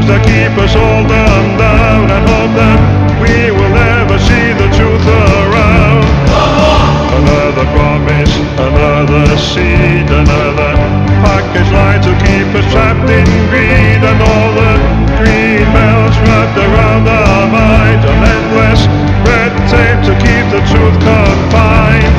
lives that keep us all dumbed down, and hope that we will never see the truth around. Another promise, another seed, another package line to keep us trapped in greed, and all the green belts wrapped around our mind, an endless red tape to keep the truth confined.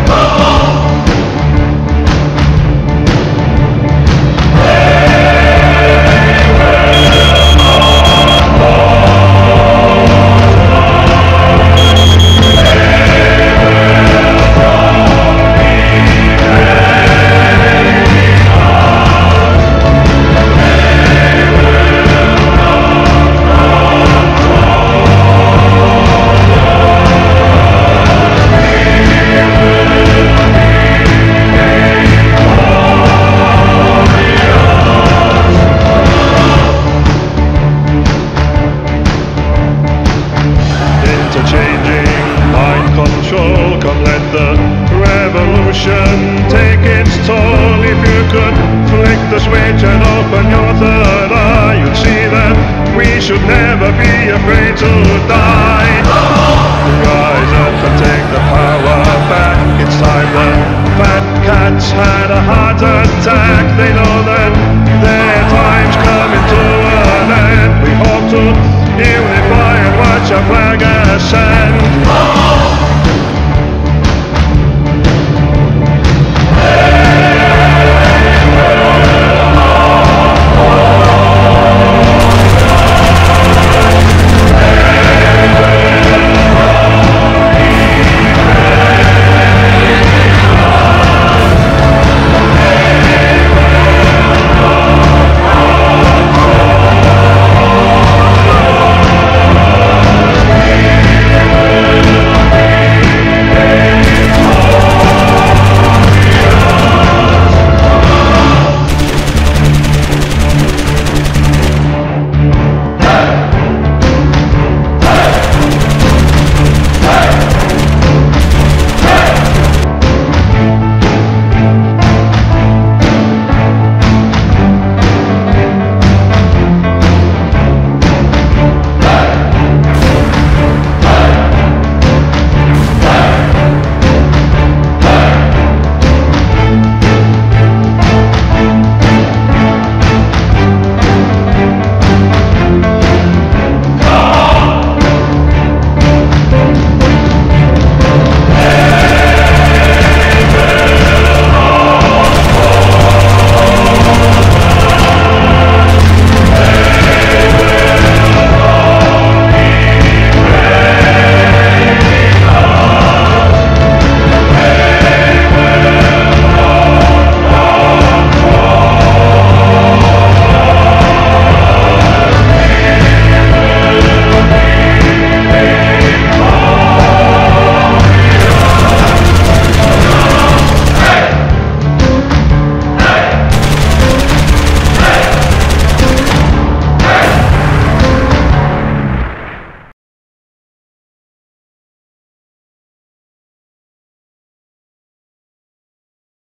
Control, come let the revolution take its toll. If you could flick the switch and open your third eye, you'd see that we should never be afraid to die. Rise up and take the power back. It's time the fat cats had a heart attack. They know that their time's coming to an end. We hope to unify and watch our flag ascend.